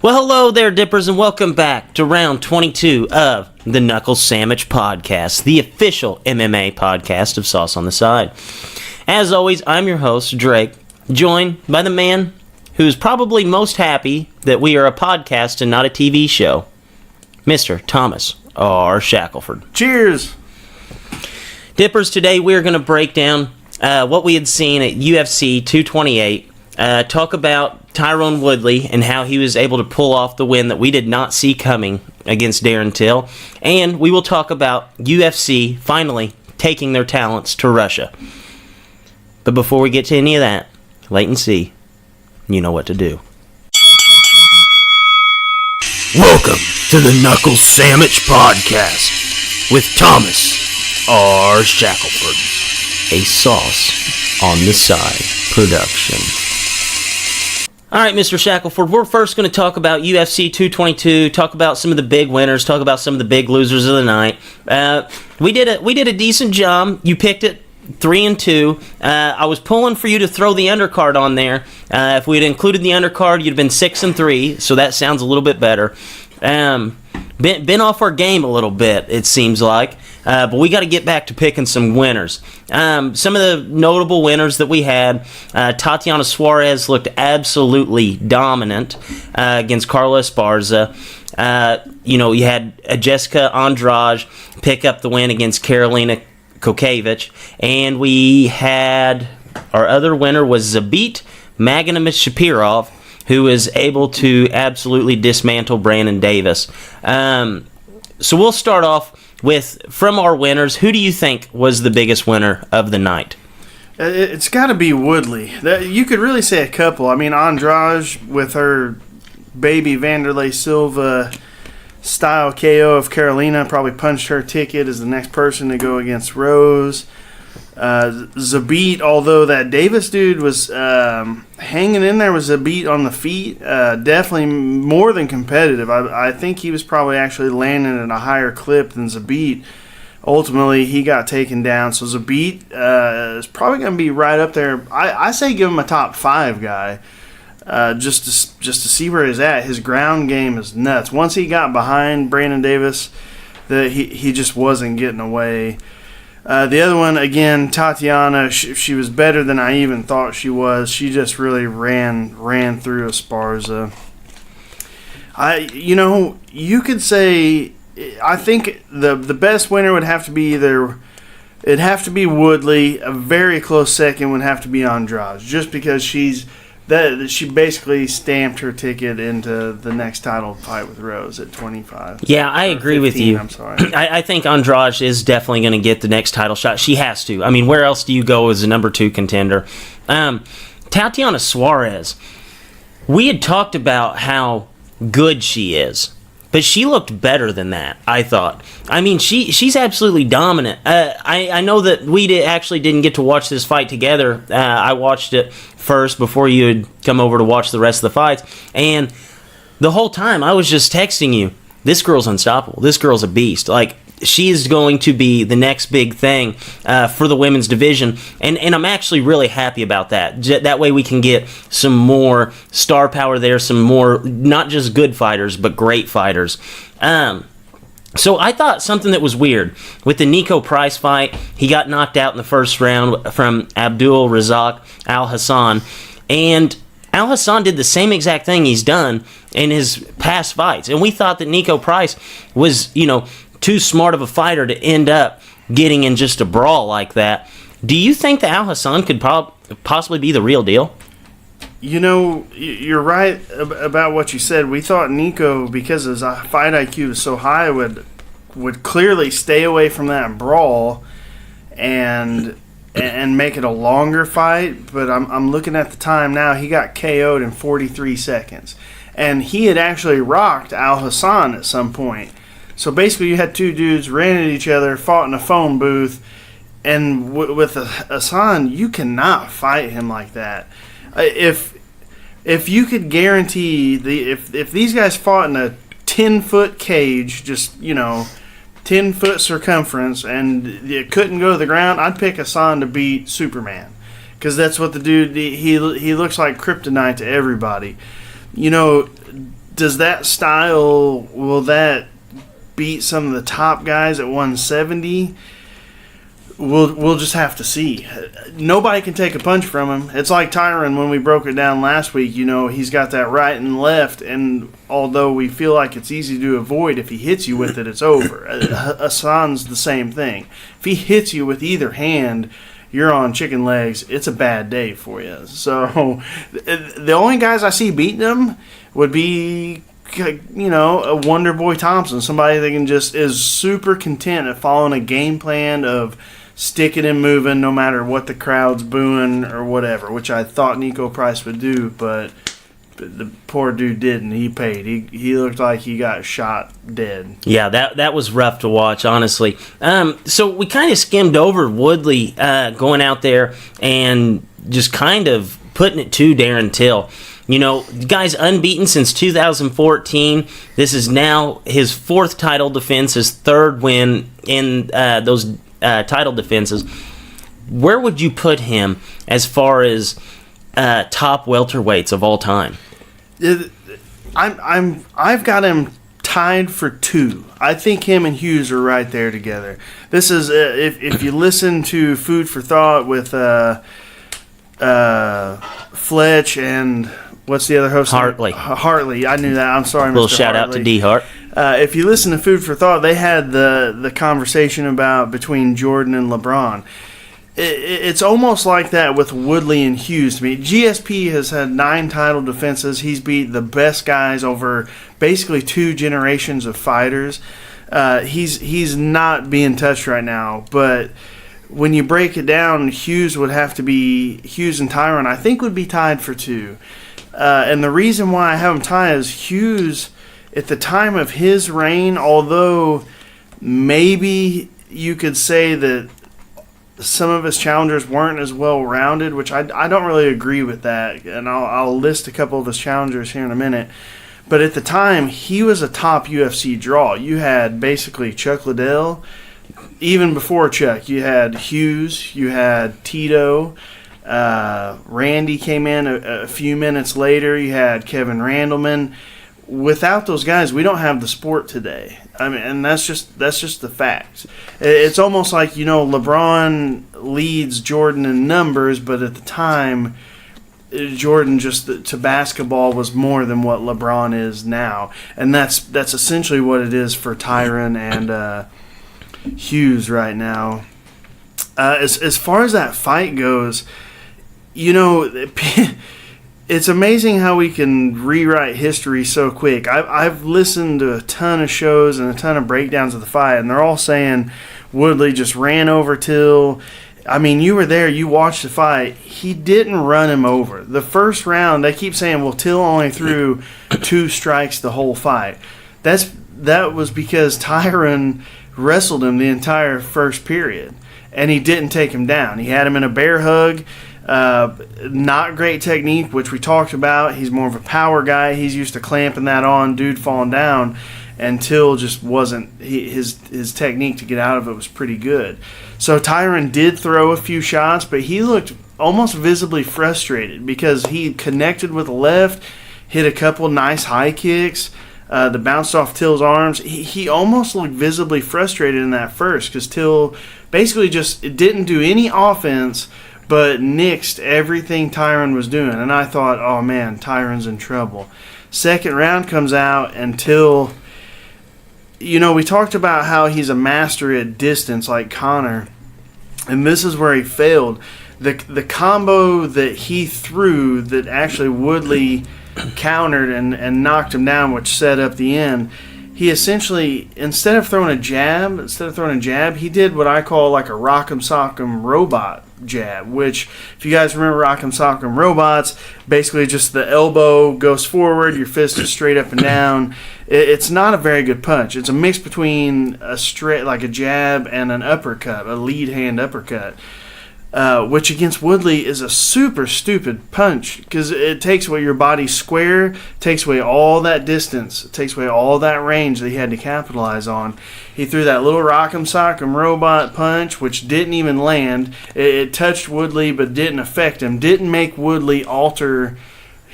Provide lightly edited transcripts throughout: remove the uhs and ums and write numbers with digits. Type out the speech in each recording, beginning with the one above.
Well, hello there, Dippers, and welcome back to round 22 of the Knuckle Sammich podcast, the official MMA podcast of Sauce on the Side. As always, I'm your host, Drake, joined by the man who's probably most happy that we are a podcast and not a TV show, Mr. Thomas R. Shackelford. Cheers! Dippers, today we're going to break down what we had seen at UFC 228, talk about Tyrone Woodley and how he was able to pull off the win that we did not see coming against Darren Till, and we will talk about UFC finally taking their talents to Russia. But before we get to any of that, wait and see. You know what to do. Welcome to the Knuckle Sammich podcast with Thomas R. Shackelford, a Sauce on the Side production. All right, Mr. Shackelford, we're first going to talk about UFC 222, talk about some of the big winners, talk about some of the big losers of the night. We did a decent job. You picked it 3-2. I was pulling for you to throw the undercard on there. If we had included the undercard, you'd have been 6-3, so that sounds a little bit better. Been off our game a little bit, it seems like, but we got to get back to picking some winners. Some of the notable winners that we had, Tatiana Suarez looked absolutely dominant against Carla Esparza. You had Jessica Andrade pick up the win against Karolina Kokevich, and we had our other winner was Zabit Magomed-Shapirov, who is able to absolutely dismantle Brandon Davis. So we'll start off with, from our winners, who do you think was the biggest winner of the night? It's got to be Woodley. You could really say a couple. I mean, Andrade with her baby Vanderlei Silva style KO of Carolina probably punched her ticket as the next person to go against Rose. Zabit, although that Davis dude was hanging in there with Zabit on the feet, definitely more than competitive. I think he was probably actually landing at a higher clip than Zabit. Ultimately, he got taken down. So Zabit is probably going to be right up there. I say give him a top 5 guy, just to see where he's at. His ground game is nuts. Once he got behind Brandon Davis, he just wasn't getting away. The other one, again, Tatiana, she was better than I even thought she was. She just really ran through Esparza. You could say, I think the best winner would have to be it'd have to be Woodley. A very close second would have to be Andrade, just because she basically stamped her ticket into the next title fight with Rose at 25. Yeah, I agree 15, with you. I'm sorry. I think Andrade is definitely going to get the next title shot. She has to. I mean, where else do you go as a number 2 contender? Tatiana Suarez, we had talked about how good she is, but she looked better than that, I thought. I mean, she's absolutely dominant. I know that we actually didn't get to watch this fight together. I watched it first before you had come over to watch the rest of the fights. And the whole time I was just texting you, this girl's unstoppable. This girl's a beast. Like, she is going to be the next big thing for the women's division. And I'm actually really happy about that. That way we can get some more star power there, some more, not just good fighters, but great fighters. So I thought something that was weird with the Nico Price fight, he got knocked out in the first round from Abdul Razak Al Hassan, and Al Hassan did the same exact thing he's done in his past fights, and we thought that Nico Price was, too smart of a fighter to end up getting in just a brawl like that. Do you think that Al Hassan could possibly be the real deal? You're right about what you said. We thought Nico, because his fight IQ is so high, would clearly stay away from that brawl and make it a longer fight. But I'm looking at the time now. He got KO'd in 43 seconds. And he had actually rocked Al Hassan at some point. So basically you had two dudes ran at each other, fought in a phone booth. And with Hassan, you cannot fight him like that. If you could guarantee if these guys fought in a 10-foot cage, just 10-foot circumference, and it couldn't go to the ground, I'd pick Hassan to beat Superman, because that's what the dude he looks like kryptonite to everybody. does that style, will that beat some of the top guys at 170? We'll just have to see. Nobody can take a punch from him. It's like Tyron when we broke it down last week. He's got that right and left, and although we feel like it's easy to avoid, if he hits you with it, it's over. Hassan's the same thing. If he hits you with either hand, you're on chicken legs. It's a bad day for you. So the only guys I see beating him would be, a Wonder Boy Thompson, somebody that can just is super content at following a game plan of sticking and moving no matter what the crowd's booing or whatever, which I thought Nico Price would do, but the poor dude didn't. He paid. He looked like he got shot dead. Yeah, that was rough to watch, honestly. So we kind of skimmed over Woodley going out there and just kind of putting it to Darren Till. The guy's unbeaten since 2014. This is now his fourth title defense, his third win in those title defenses. Where would you put him as far as top welterweights of all time? I've got him tied for 2. I think him and Hughes are right there together. This is if you listen to Food for Thought with Fletch and what's the other host? Hartley. Hartley. I knew that. I'm sorry, Mr. Little shout out to D Hart. If you listen to Food for Thought, they had the conversation about between Jordan and LeBron. It's almost like that with Woodley and Hughes to me. GSP has had 9 title defenses. He's beat the best guys over basically 2 generations of fighters. He's not being touched right now, but when you break it down, Hughes and Tyron, I think, would be tied for 2. And the reason why I have him tied is Hughes, at the time of his reign, although maybe you could say that some of his challengers weren't as well-rounded, which I don't really agree with that, and I'll list a couple of his challengers here in a minute. But at the time, he was a top UFC draw. You had basically Chuck Liddell. Even before Chuck, you had Hughes, you had Tito, Randy came in a few minutes later, you had Kevin Randleman. Without those guys, we don't have the sport today. I mean, and that's just the facts. It's almost like, LeBron leads Jordan in numbers, but at the time, Jordan to basketball was more than what LeBron is now, and that's essentially what it is for Tyron and Hughes right now. As far as that fight goes, it's amazing how we can rewrite history so quick. I've listened to a ton of shows and a ton of breakdowns of the fight, and they're all saying Woodley just ran over Till. I mean, you were there, you watched the fight. He didn't run him over. The first round, they keep saying, well, Till only threw 2 strikes the whole fight. That was because Tyron wrestled him the entire first period, and he didn't take him down. He had him in a bear hug. Not great technique, which we talked about. He's more of a power guy. He's used to clamping that on, dude falling down, and Till just wasn't. His technique to get out of it was pretty good. So Tyron did throw a few shots, but he looked almost visibly frustrated because he connected with the left, hit a couple nice high kicks that bounced off Till's arms. He almost looked visibly frustrated in that first because Till basically just didn't do any offense but nixed everything Tyron was doing. And I thought, oh man, Tyron's in trouble. Second round comes out, and Till, we talked about how he's a master at distance like Conor, and this is where he failed. The combo that he threw that actually Woodley countered and knocked him down, which set up the end, he essentially, instead of throwing a jab, he did what I call like a rock'em sock'em robot jab, which, if you guys remember rock'em sock'em robots, basically just the elbow goes forward, your fist is straight up and down. It's not a very good punch. It's a mix between a straight, like a jab, and an uppercut, a lead hand uppercut. Which against Woodley is a super stupid punch because it takes away your body's square, takes away all that distance, it takes away all that range that he had to capitalize on. He threw that little rock'em sock'em robot punch, which didn't even land. It touched Woodley but didn't affect him, didn't make Woodley alter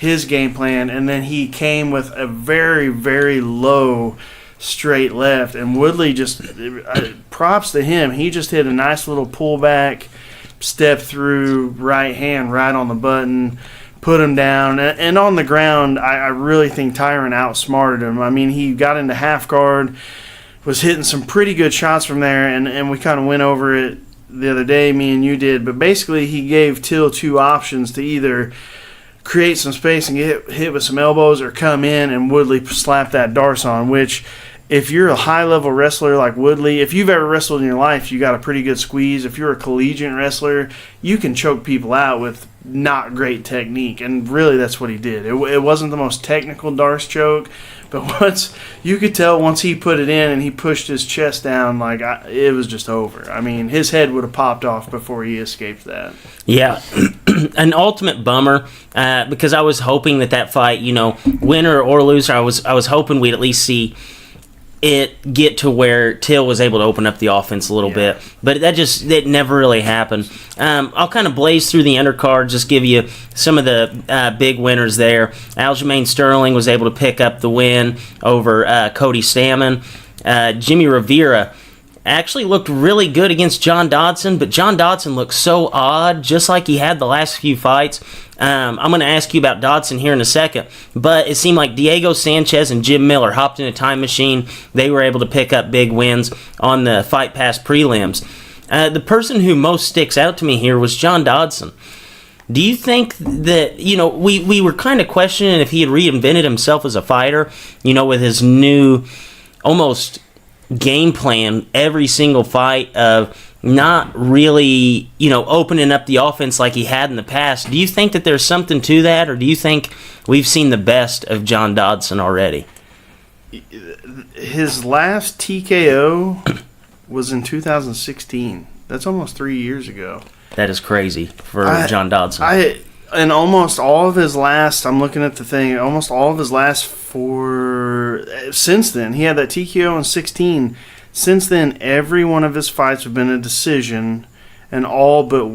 his game plan, and then he came with a very, very low straight left, and Woodley just props to him. He just hit a nice little pullback, step through, right hand right on the button, put him down. And on the ground, I really think Tyron outsmarted him. I mean, he got into half guard, was hitting some pretty good shots from there, and we kind of went over it the other day, me and you did. But basically, he gave Till two options to either create some space and get hit with some elbows or come in and Woodley slap that darce on, which if you're a high-level wrestler like Woodley, if you've ever wrestled in your life, you got a pretty good squeeze. If you're a collegiate wrestler, you can choke people out with not great technique, and really that's what he did. It wasn't the most technical darce choke, but once you could tell once he put it in and he pushed his chest down, it was just over. I mean, his head would have popped off before he escaped that. Yeah, an ultimate bummer because I was hoping that fight, winner or loser, I was hoping we'd at least see it get to where Till was able to open up the offense a little bit, but it never really happened. I'll kind of blaze through the undercard, just give you some of the big winners there. Aljamain Sterling was able to pick up the win over Cody Stammen. Jimmy Rivera actually looked really good against John Dodson, but John Dodson looked so odd, just like he had the last few fights. I'm going to ask you about Dodson here in a second, but it seemed like Diego Sanchez and Jim Miller hopped in a time machine. They were able to pick up big wins on the Fight Pass prelims. The person who most sticks out to me here was John Dodson. Do you think that, we were kind of questioning if he had reinvented himself as a fighter, with his new almost game plan every single fight of not really, opening up the offense like he had in the past. Do you think that there's something to that, or do you think we've seen the best of John Dodson already? His last TKO was in 2016. That's almost 3 years ago. That is crazy for John Dodson. And almost all of his last, I'm looking at the thing, almost all of his last since then, he had that TKO in 16. Since then, every one of his fights have been a decision, and all but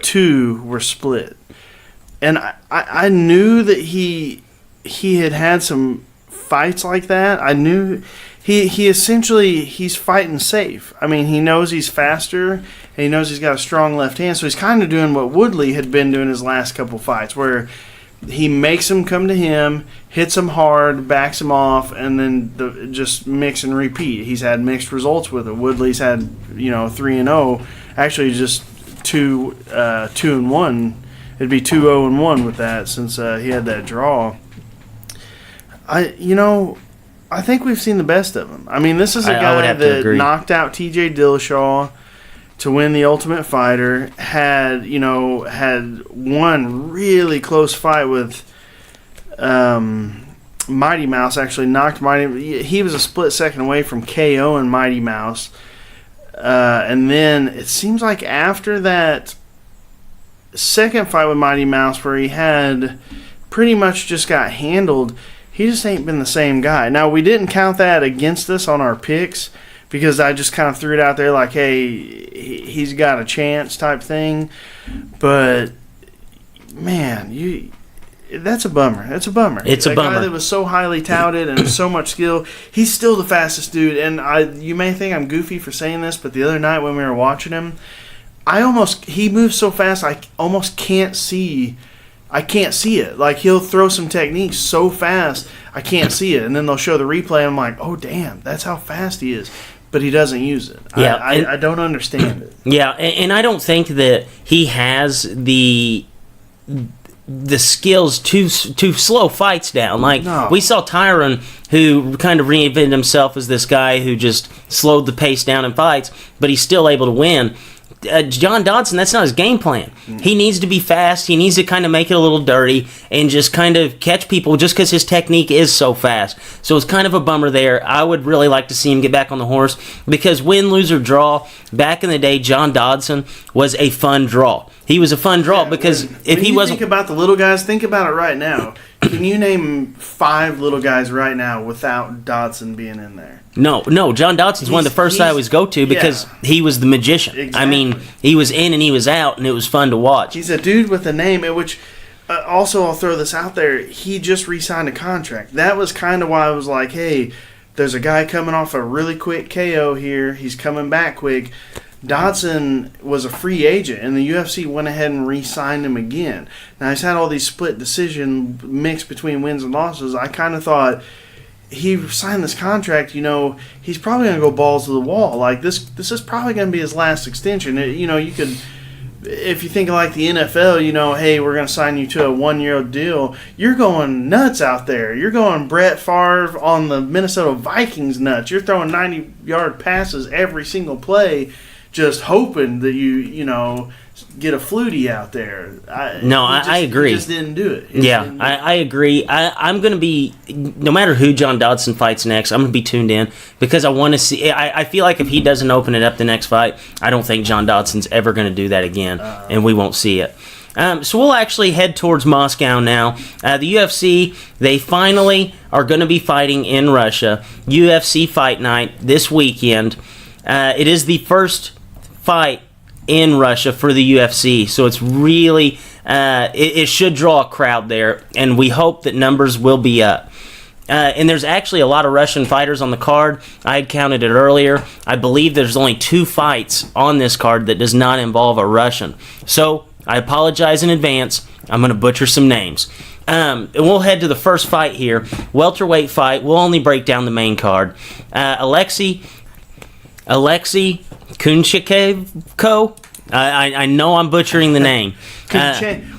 two were split. And I knew that he had some fights like that. I knew he essentially, he's fighting safe. I mean, he knows he's faster, and he knows he's got a strong left hand, so he's kind of doing what Woodley had been doing his last couple fights, where he makes them come to him, hits them hard, backs them off, and then just mix and repeat. He's had mixed results with it. Woodley's had 3-0, actually just 2-1. It'd be 2-0-1 with that since he had that draw. I think we've seen the best of him. I mean, this is a guy that knocked out T.J. Dillashaw to win the Ultimate Fighter, had one really close fight with Mighty Mouse. Actually knocked he was a split second away from KO and Mighty Mouse. And then it seems like after that second fight with Mighty Mouse, where he had pretty much just got handled, he just ain't been the same guy. Now, we didn't count that against us on our picks, because I just kind of threw it out there like, hey, he's got a chance type thing. But, man, that's a bummer. It's a bummer. It's a bummer. Guy that was so highly touted and so much skill, he's still the fastest dude. And you may think I'm goofy for saying this, but the other night when we were watching him, he moves so fast I almost can't see. I can't see it. Like, he'll throw some techniques so fast, I can't see it. And then they'll show the replay, and I'm like, oh, damn, that's how fast he is. But he doesn't use it. Yeah, I don't understand it. Yeah, and I don't think that he has the skills to slow fights down. We saw Tyron, who kind of reinvented himself as this guy who just slowed the pace down in fights, but he's still able to win. John Dodson, that's not his game plan. He needs to be fast. He needs to kind of make it a little dirty and just kind of catch people just because his technique is so fast. So it's kind of a bummer there. I would really like to see him get back on the horse, because win, lose, or draw, back in the day, John Dodson was a fun draw. He was a fun draw because if he wasn't... Think about the little guys, think about it right now. Can you name 5 little guys right now without Dodson being in there. No, John Dodson's one of the first I always go to because he was the magician. Exactly. I mean, he was in and he was out, and it was fun to watch. He's a dude with a name, which also I'll throw this out there. He just re-signed a contract. That was kind of why I was like, hey, there's a guy coming off a really quick KO here. He's coming back quick. Dodson was a free agent, and the UFC went ahead and re-signed him again. Now, he's had all these split decision mixed between wins and losses. I kind of thought he signed this contract, he's probably going to go balls to the wall. Like, this is probably going to be his last extension. You could, if you think like the NFL, hey, we're going to sign you to a 1-year deal. You're going nuts out there. You're going Brett Favre on the Minnesota Vikings nuts. You're throwing 90-yard passes every single play, just hoping that you get a flutie out there. I agree. He just didn't do it. I agree. I'm going to be, no matter who John Dodson fights next, I'm going to be tuned in because I want to see. I feel like if he doesn't open it up the next fight, I don't think John Dodson's ever going to do that again, and we won't see it. So we'll actually head towards Moscow now. The UFC, they finally are going to be fighting in Russia. UFC Fight Night this weekend. It is the first fight in Russia for the UFC, so it's really it should draw a crowd there, and we hope that numbers will be up. And there's actually a lot of Russian fighters on the card. I had counted it earlier. I believe there's only 2 fights on this card that does not involve a Russian. So I apologize in advance. I'm going to butcher some names. And we'll head to the first fight here. Welterweight fight. We'll only break down the main card. Alexei Kunchikov. I know I'm butchering the name.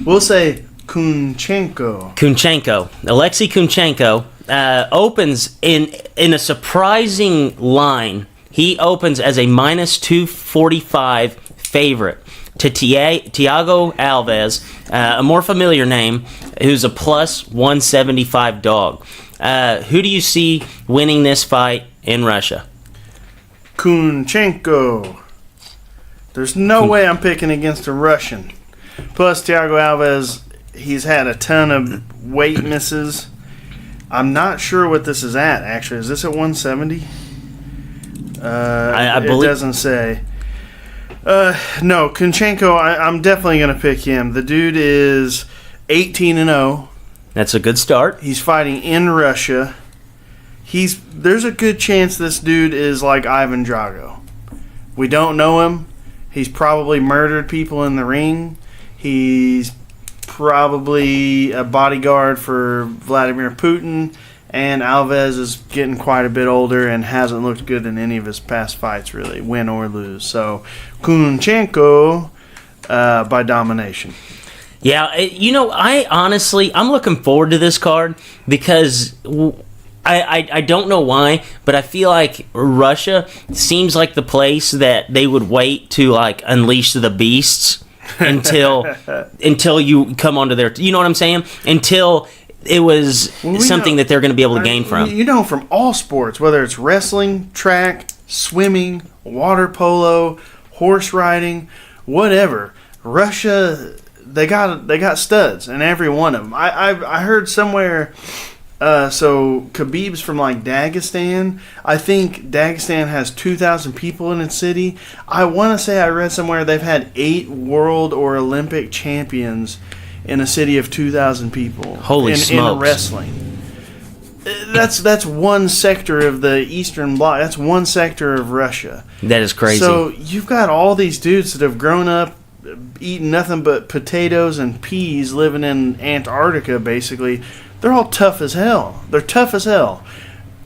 We'll say Kunchenko. Alexei Kunchenko opens in a surprising line. He opens as a minus 245 favorite to Thiago Alves, a more familiar name, who's a plus 175 dog. Who do you see winning this fight in Russia? Kunchenko. There's no way I'm picking against a Russian. Plus, Thiago Alves, he's had a ton of weight misses. I'm not sure what this is at, actually. Is this at 170? I believe it doesn't say. No, Kunchenko, I'm definitely going to pick him. The dude is 18-0. That's a good start. He's fighting in Russia. There's a good chance this dude is like Ivan Drago. We don't know him. He's probably murdered people in the ring. He's probably a bodyguard for Vladimir Putin. And Alves is getting quite a bit older and hasn't looked good in any of his past fights, really, win or lose. So, Kunchenko by domination. Yeah, I'm looking forward to this card because I don't know why, but I feel like Russia seems like the place that they would wait to like unleash the beasts until you come onto their, you know what I'm saying? Until it was something that they're going to be able to gain from. From all sports, whether it's wrestling, track, swimming, water polo, horse riding, whatever, Russia, they got studs in every one of them. I heard somewhere. So Khabib's from like Dagestan. I think Dagestan has 2,000 people in its city. I want to say I read somewhere they've had 8 world or Olympic champions in a city of 2,000 people. Holy smokes. In wrestling. That's one sector of the Eastern Bloc. That's one sector of Russia. That is crazy. So you've got all these dudes that have grown up eating nothing but potatoes and peas, living in Antarctica, basically. They're all tough as hell. They're tough as hell.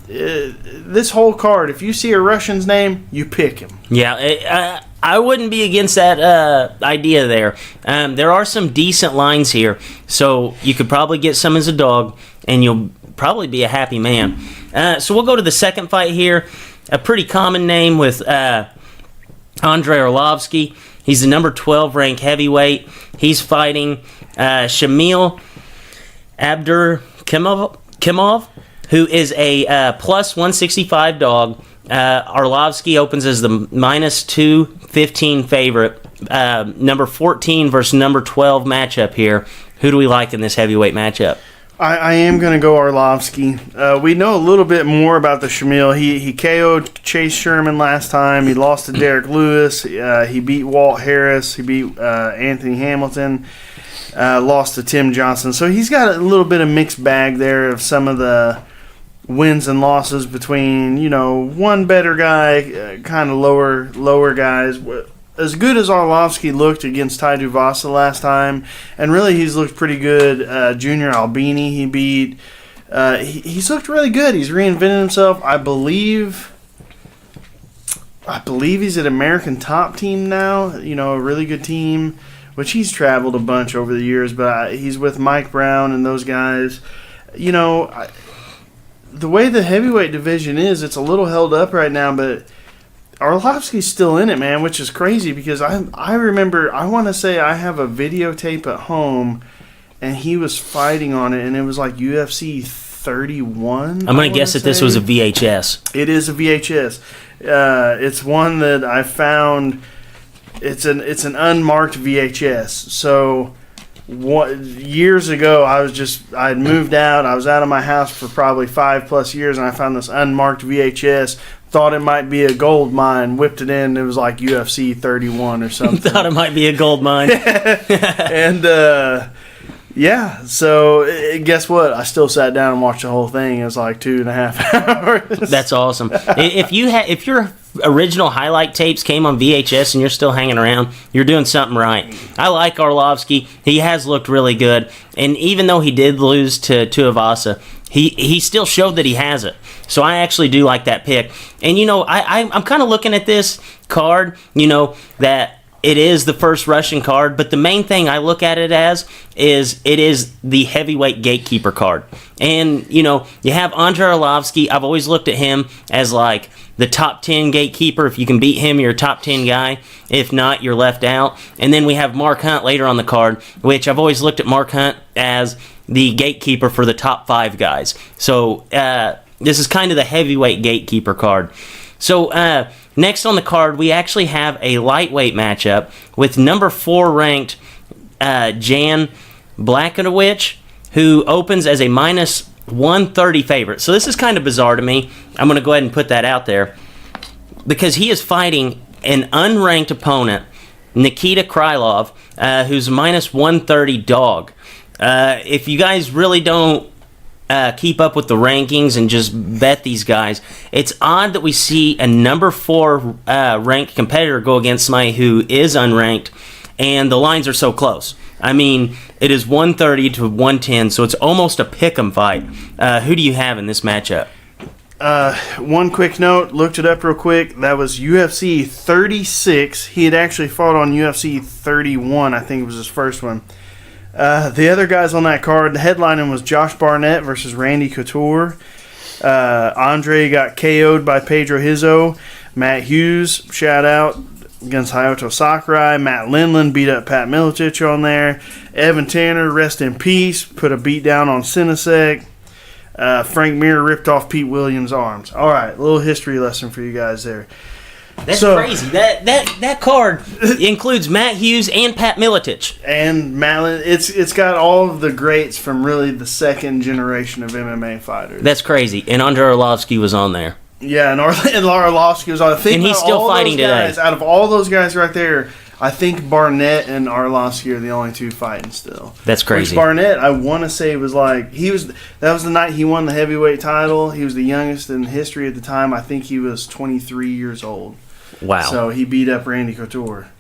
This whole card, if you see a Russian's name, you pick him. Yeah, I wouldn't be against that idea there. There are some decent lines here, so you could probably get some as a dog, and you'll probably be a happy man. So we'll go to the second fight here. A pretty common name with Andrei Arlovsky. He's the number 12 ranked heavyweight. He's fighting Shamil Abdurkimov, who is a plus 165 dog. Arlovsky opens as the minus 215 favorite. Number 14 versus number 12 matchup here. Who do we like in this heavyweight matchup? I am going to go Arlovsky. We know a little bit more about the Shamil. He KO'd Chase Sherman last time. He lost to Derek Lewis. He beat Walt Harris. He beat Anthony Hamilton. Lost to Tim Johnson. So he's got a little bit of mixed bag there of some of the wins and losses between, one better guy, kind of lower guys. As good as Arlovsky looked against Tai Tuivasa last time, and really he's looked pretty good. Junior Albini he beat. He's looked really good. He's reinvented himself. I believe he's at American Top Team now. A really good team, which he's traveled a bunch over the years. But he's with Mike Brown and those guys. The way the heavyweight division is, it's a little held up right now, but Arlovsky's still in it, man, which is crazy because I remember, I want to say I have a videotape at home and he was fighting on it and it was like UFC 31. I'm going to guess that this was a VHS. It is a VHS. It's one that I found, it's an unmarked VHS. So years ago, I had moved out. I was out of my house for probably 5+ years and I found this unmarked VHS. Thought it might be a gold mine, whipped it in. It was like UFC 31 or something. Thought it might be a gold mine. And yeah, so guess what? I still sat down and watched the whole thing. It was like 2.5 hours. That's awesome. If your original highlight tapes came on VHS and you're still hanging around, you're doing something right. I like Arlovsky. He has looked really good, and even though he did lose to Tuivasa, he still showed that he has it. So I actually do like that pick. And, I'm kind of looking at this card, that it is the first Russian card, but the main thing I look at it as is it is the heavyweight gatekeeper card. And, you have Andrei Arlovsky. I've always looked at him as like the top 10 gatekeeper. If you can beat him, you're a top 10 guy. If not, you're left out. And then we have Mark Hunt later on the card, which I've always looked at Mark Hunt as the gatekeeper for the top 5 guys. So this is kind of the heavyweight gatekeeper card. So next on the card, we actually have a lightweight matchup with number 4 ranked Jan Blachowicz, who opens as a minus 130 favorite. So this is kind of bizarre to me. I'm going to go ahead and put that out there because he is fighting an unranked opponent, Nikita Krylov, who's minus 130 dog. If you guys really don't keep up with the rankings and just bet these guys, it's odd that we see a number 4 ranked competitor go against somebody who is unranked, and the lines are so close. I mean, it is 130 to 110, so it's almost a pick'em fight. Who do you have in this matchup? One quick note, looked it up real quick. That was UFC 36. He had actually fought on UFC 31, I think it was his first one. The other guys on that card, the headlining was Josh Barnett versus Randy Couture. Andre got KO'd by Pedro Hizzo. Matt Hughes, shout out, against Hayato Sakurai. Matt Lindland beat up Pat Miletich on there. Evan Tanner, rest in peace, put a beat down on Sinasek. Frank Mir ripped off Pete Williams' arms. All right, a little history lesson for you guys there. That's crazy. That card includes Matt Hughes and Pat Miletich. And Matt, it's got all of the greats from really the second generation of MMA fighters. That's crazy. And Andrei Arlovsky was on there. Yeah, and Arlovsky was on. And he's still fighting today. Out of all those guys right there, I think Barnett and Arlovsky are the only 2 fighting still. That's crazy. Which Barnett, I want to say, was like that was the night he won the heavyweight title. He was the youngest in history at the time. I think he was 23 years old. Wow. So he beat up Randy Couture.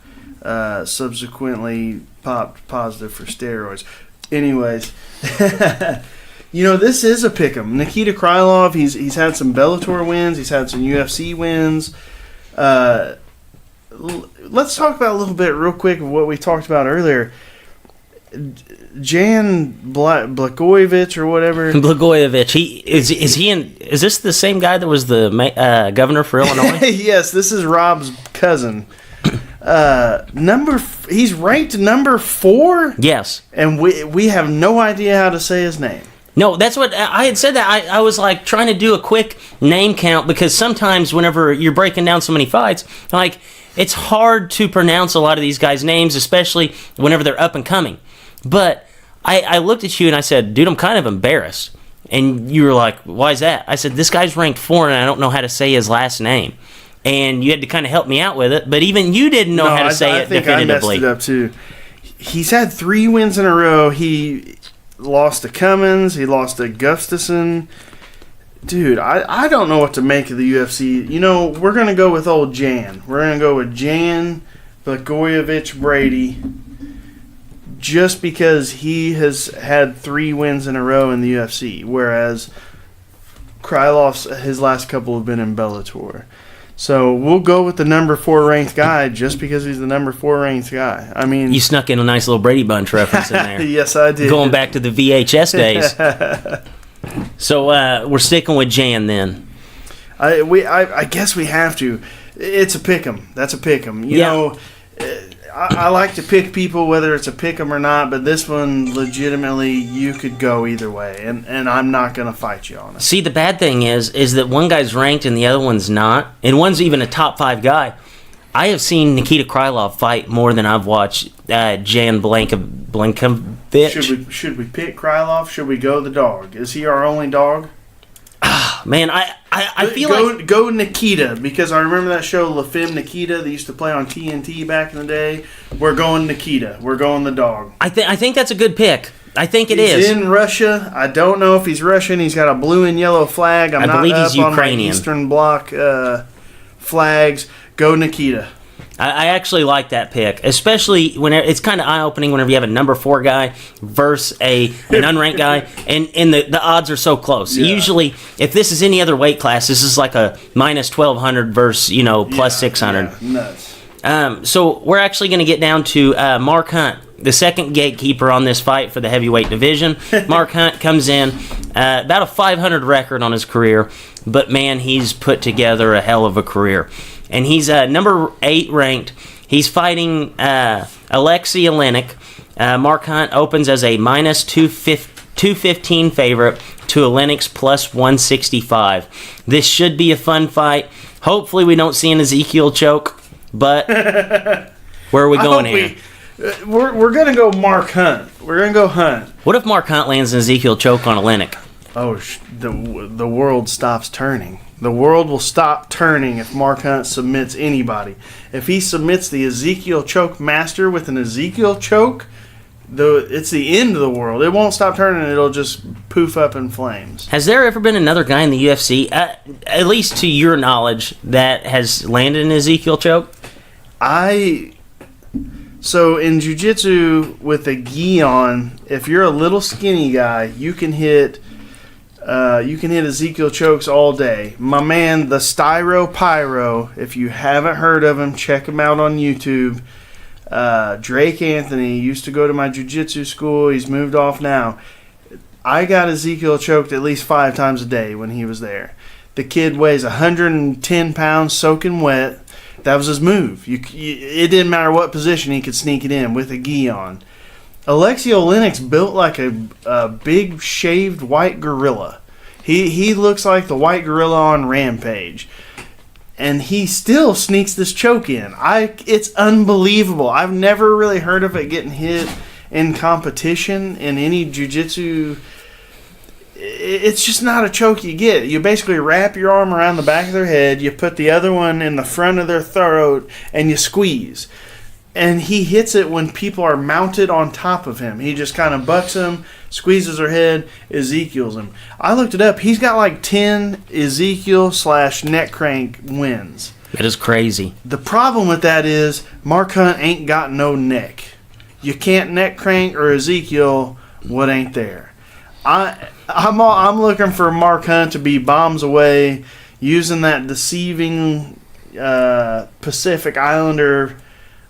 Subsequently popped positive for steroids. Anyways, this is a pick'em. Nikita Krylov, he's had some Bellator wins. He's had some UFC wins. Let's talk about a little bit real quick of what we talked about earlier. Jan Blachowicz or whatever. Blachowicz. Is this the same guy that was the governor for Illinois? Yes, this is Rob's cousin. He's ranked number 4. Yes, and we have no idea how to say his name. No, that's what I had said. That I was like trying to do a quick name count because sometimes whenever you're breaking down so many fights, like it's hard to pronounce a lot of these guys' names, especially whenever they're up and coming. But I looked at you and I said, dude, I'm kind of embarrassed. And you were like, why is that? I said, this guy's ranked 4 and I don't know how to say his last name. And you had to kind of help me out with it, but even you didn't know how to say it definitively. I messed it up too. He's had 3 wins in a row. He lost to Cummins. He lost to Gustafson. Dude, I don't know what to make of the UFC. You know, we're going to go with old Jan. We're going to go with Jan Blachowicz Brady just because he has had 3 wins in a row in the UFC, whereas Krylov's, his last couple have been in Bellator. So we'll go with the number 4 ranked guy just because he's the number 4 ranked guy. I mean, you snuck in a nice little Brady Bunch reference in there. Yes, I did. Going back to the VHS days. So we're sticking with Jan then. I guess we have to. It's a pick'em. That's a pick'em. You know, I like to pick people whether it's a pick'em or not, but this one legitimately you could go either way, and I'm not gonna fight you on it. See, the bad thing is that one guy's ranked and the other one's not, and one's even a top 5 guy. I have seen Nikita Krylov fight more than I've watched Jan Blachowicz. Should we pick Krylov? Should we go the dog? Is he our only dog? Man, I feel like... Go Nikita, because I remember that show, La Femme Nikita, that used to play on TNT back in the day. We're going Nikita. We're going the dog. I think that's a good pick. I think it is. He's in Russia. I don't know if he's Russian. He's got a blue and yellow flag. I believe he's Ukrainian. On my Eastern Bloc flags. Go Nikita. I actually like that pick, especially when it's kind of eye-opening whenever you have a number 4 guy versus an unranked guy, and the odds are so close. Yeah. Usually, if this is any other weight class, this is like a minus 1,200 versus plus 600. Yeah, nuts. So we're actually going to get down to Mark Hunt, the second gatekeeper on this fight for the heavyweight division. Mark Hunt comes in about a 500 record on his career, but man, he's put together a hell of a career. And he's number 8 ranked. He's fighting Alexei Oleinik. Mark Hunt opens as a minus 215 favorite to Oleinik's plus 165. This should be a fun fight. Hopefully we don't see an Ezekiel choke, but where are we going here? We're going to go Mark Hunt. We're going to go Hunt. What if Mark Hunt lands an Ezekiel choke on Oleinik? Oh, the world stops turning. The world will stop turning if Mark Hunt submits anybody. If he submits the Ezekiel choke master with an Ezekiel choke, it's the end of the world. It won't stop turning. It'll just poof up in flames. Has there ever been another guy in the UFC, at least to your knowledge, that has landed an Ezekiel choke? So in jiu-jitsu with a gi on, if you're a little skinny guy, you can hit Ezekiel chokes all day. My man, the Styro Pyro, if you haven't heard of him, check him out on YouTube. Drake Anthony used to go to my jiu-jitsu school. He's moved off now. I got Ezekiel choked at least 5 times a day when he was there. The kid weighs 110 pounds soaking wet. That was his move. It didn't matter what position, he could sneak it in with a gi on. Alexei Oleinik's built like a big shaved white gorilla. He looks like the white gorilla on Rampage. And he still sneaks this choke in. It's unbelievable. I've never really heard of it getting hit in competition in any jiu-jitsu. It's just not a choke you get. You basically wrap your arm around the back of their head, you put the other one in the front of their throat, and you squeeze. And he hits it when people are mounted on top of him. He just kind of bucks them, squeezes their head, Ezekiel's him. I looked it up. He's got like 10 Ezekiel/neck crank wins. That is crazy. The problem with that is Mark Hunt ain't got no neck. You can't neck crank or Ezekiel what ain't there. I'm looking for Mark Hunt to be bombs away, using that deceiving Pacific Islander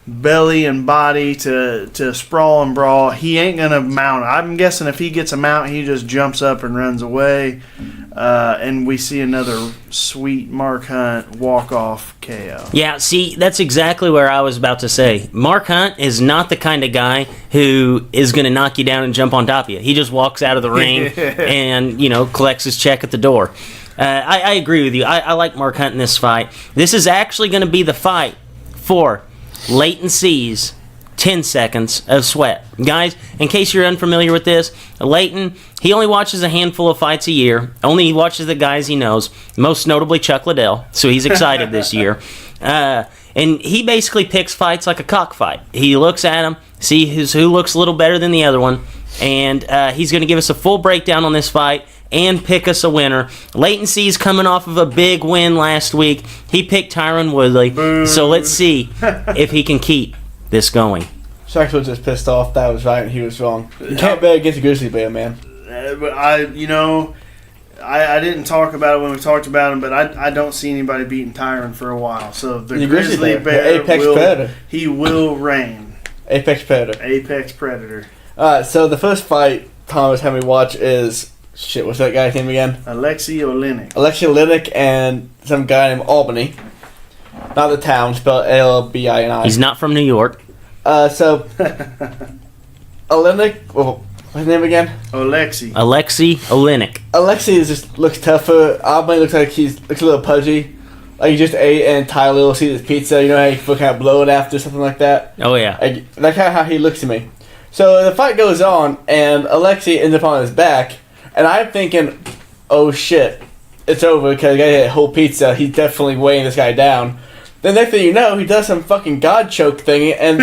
belly and body to sprawl and brawl. He ain't gonna mount. I'm guessing if he gets a mount, he just jumps up and runs away, and we see another sweet Mark Hunt walk-off KO. Yeah, see, that's exactly where I was about to say. Mark Hunt is not the kind of guy who is going to knock you down and jump on top of you. He just walks out of the ring and, collects his check at the door. I agree with you. I like Mark Hunt in this fight. This is actually going to be the fight for Leighton C's 10 seconds of sweat. Guys, in case you're unfamiliar with this, Leighton, he only watches a handful of fights a year. Only he watches the guys he knows, most notably Chuck Liddell, so he's excited this year. And he basically picks fights like a cockfight. He looks at them, sees who looks a little better than the other one, and he's going to give us a full breakdown on this fight and pick us a winner. Leighton C's coming off of a big win last week. He picked Tyron Woodley, so let's see if he can keep this going. Shax was just pissed off. That was right, and he was wrong. You can't bet against a grizzly bear, man. But I didn't talk about it when we talked about him, but I don't see anybody beating Tyron for a while. So the grizzly bear Apex Predator. He will reign. Apex Predator. Apex Predator. So the first fight Thomas had me watch is what's that guy's name again? Alexei Oleinik. Alexei Oleinik and some guy named Albany. Not the town, spelled Albini. He's not from New York. So Oleinik, what's his name again? Alexei Oleinik. Alexei looks tougher. Albany looks like looks a little pudgy. Like he just ate an entire Little Caesars pizza. You know how you feel kind of bloated after something like that? Oh, yeah. That's kind of how he looks to me. So the fight goes on, and Alexei ends up on his back, and I'm thinking, oh shit, it's over because the guy ate a whole pizza. He's definitely weighing this guy down. The next thing you know, he does some fucking god choke thing, and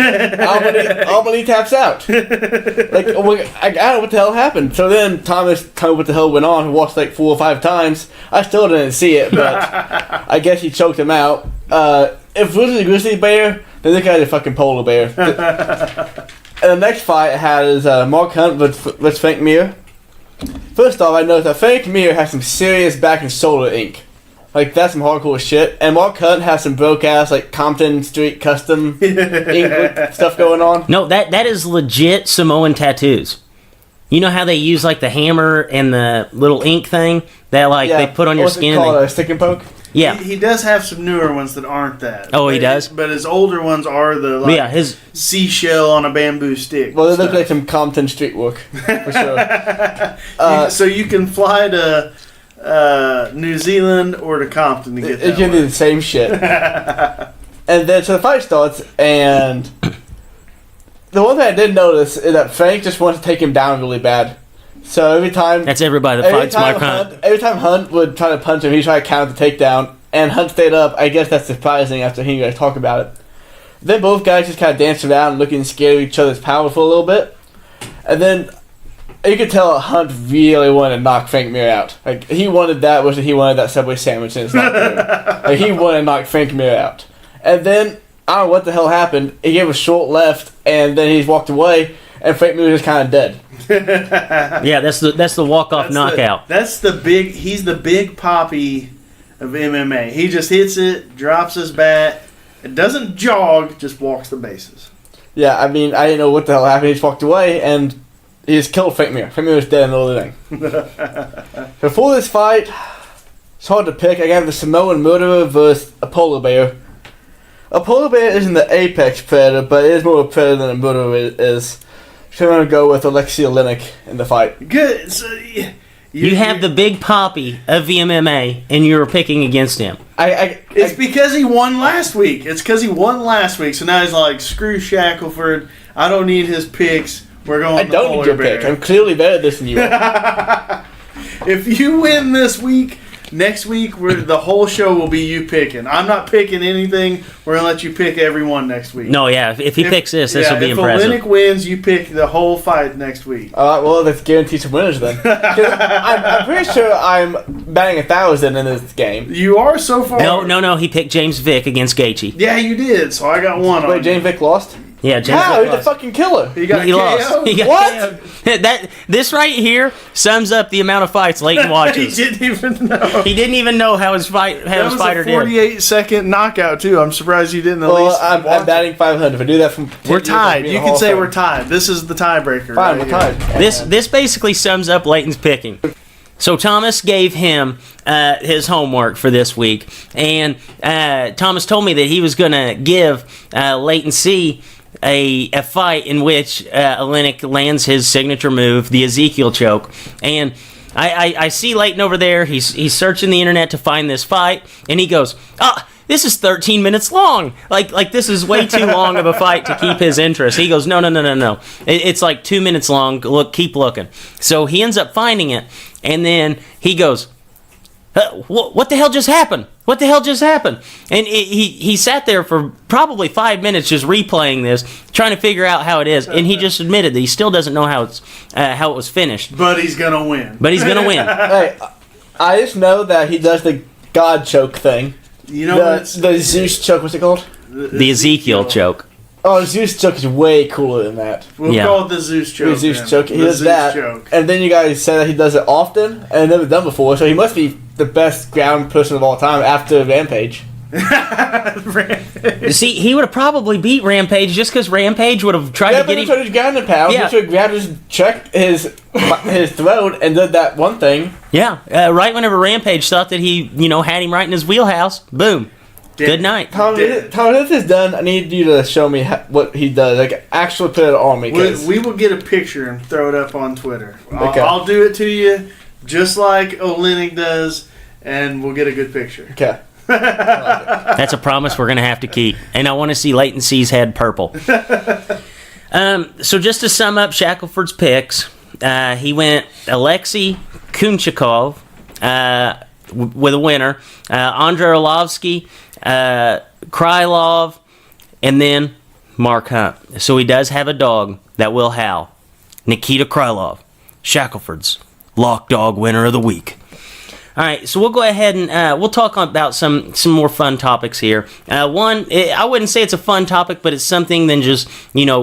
Albany taps out. Like, I don't know what the hell happened. So then Thomas told me what the hell went on. He watched like 4 or 5 times. I still didn't see it, but I guess he choked him out. If it was a grizzly bear, then this guy's a fucking polar bear. And the next fight I had is Mark Hunt versus Frank Mir. First off, I noticed that Frank Mir has some serious back and shoulder ink. Like, that's some hardcore shit. And Mark Hunt has some broke-ass, like, Compton Street custom ink stuff going on. No, that is legit Samoan tattoos. You know how they use, like, the hammer and the little ink thing that, like, they put on your skin? What's it called, a stick and poke? Yeah. He does have some newer ones that aren't that. Oh, he does? But his older ones are the, his seashell on a bamboo stick. Well, they look like some Compton Street work, for sure. So you can fly to New Zealand or to Compton to get that. You can do the same shit. And then, so the fight starts, and the one thing I did notice is that Frank just wants to take him down really bad. So every time... That's everybody that fights Mark Hunt. Every time Hunt would try to punch him, he'd try to counter the takedown, and Hunt stayed up. I guess that's surprising after hearing you guys talk about it. Then both guys just kind of danced around, looking scared of each other's power for a little bit. And then you could tell Hunt really wanted to knock Frank Mir out. Like, he wanted that Subway sandwich in his locker. Like, he wanted to knock Frank Mir out. And then, I don't know what the hell happened. He gave a short left, and then he walked away, and Frank Mir was just kind of dead. Yeah, that's the walk-off knockout. He's the big Poppy of MMA. He just hits it, drops his bat, it doesn't jog, just walks the bases. Yeah, I mean, I didn't know what the hell happened. He just walked away, and he just killed Frank Mir. Frank Mir was dead in the middle of the thing. Before this fight, it's hard to pick. I got the Samoan murderer versus a polar bear. A polar bear isn't the apex predator, but it is more of a predator than a murderer is. So I'm going to go with Alexei Oleinik in the fight. Good. So, you have the big Poppy of the MMA, and you're picking against him. It's because he won last week. So now he's like, screw Shackelford. I don't need his picks. We're going. I don't need your pick. I'm clearly better at this than you are. If you win this week, next week the whole show will be you picking. I'm not picking anything. We're gonna let you pick everyone next week. No, yeah. If he picks this will be impressive. If Oleinik wins, you pick the whole fight next week. All right. Well, let's guarantee some winners then. I'm pretty sure I'm batting 1,000 in this game. You are so far. No. He picked James Vick against Gaethje. Yeah, you did. So I got one. Wait, James Vick lost? Yeah, James How? Vick He's a fucking killer. He lost. What? This right here sums up the amount of fights Leighton watches. He didn't even know. He didn't even know how his fighter did. 48-second knockout too. I'm surprised you didn't at least. I'm batting 500. If I do that from 10 we're tied. years, You can say we're tied. This is the tiebreaker. Fine, we're tied. This basically sums up Leighton's picking. So Thomas gave him his homework for this week, and Thomas told me that he was going to give Leighton C a fight in which Oleinik lands his signature move, the Ezekiel choke. And I see Leighton over there. He's searching the internet to find this fight, and he goes, this is 13 minutes long. Like this is way too long of a fight to keep his interest. He goes, no. It's like 2 minutes long. Look, keep looking. So he ends up finding it, and then he goes, what the hell just happened? What the hell just happened? And he sat there for probably 5 minutes just replaying this, trying to figure out how it is. And he just admitted that he still doesn't know how it was finished. But he's gonna win. Hey, I just know that he does the God choke thing. You know the Zeus choke. What's it called? The Ezekiel choke. Oh, the Zeus choke is way cooler than that. We'll call it the Zeus choke. The Zeus choke. He does that. Choke. And then you guys say that he does it often and never done before, so he must be the best ground person of all time after Rampage. See, he would have probably beat Rampage just because Rampage would have tried to get him. Yeah, but he ground and pound. Yeah. He should have grabbed his throat and did that one thing. Yeah, right whenever Rampage thought that he, had him right in his wheelhouse, boom. Good night. Tom, if this is done, I need you to show me what he does. Like, actually put it on me. We will get a picture and throw it up on Twitter. Okay. I'll do it to you, just like Olenek does, and we'll get a good picture. Okay. That's a promise we're going to have to keep. And I want to see Leighton C's head purple. So just to sum up Shackelford's picks, he went Alexei Kunchakov with a winner, Andrei Arlovsky, Krylov, and then Mark Hunt. So he does have a dog that will howl. Nikita Krylov, Shackelford's Lock Dog Winner of the Week. All right, so we'll go ahead and we'll talk about some more fun topics here. I wouldn't say it's a fun topic, but it's something than just,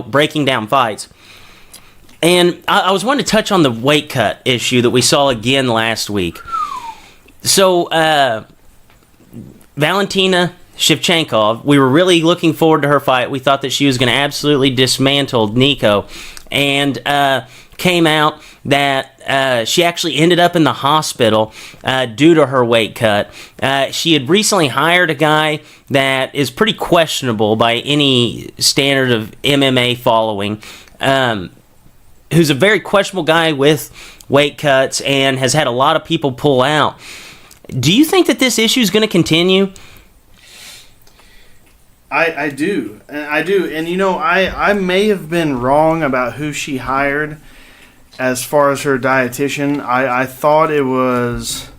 breaking down fights. And I was wanting to touch on the weight cut issue that we saw again last week. So, Valentina Shevchenkov, we were really looking forward to her fight. We thought that she was going to absolutely dismantle Nico. And came out that she actually ended up in the hospital due to her weight cut. She had recently hired a guy that is pretty questionable by any standard of MMA following, who's a very questionable guy with weight cuts and has had a lot of people pull out. Do you think that this issue is going to continue? I do. And I may have been wrong about who she hired as far as her dietitian. I thought it was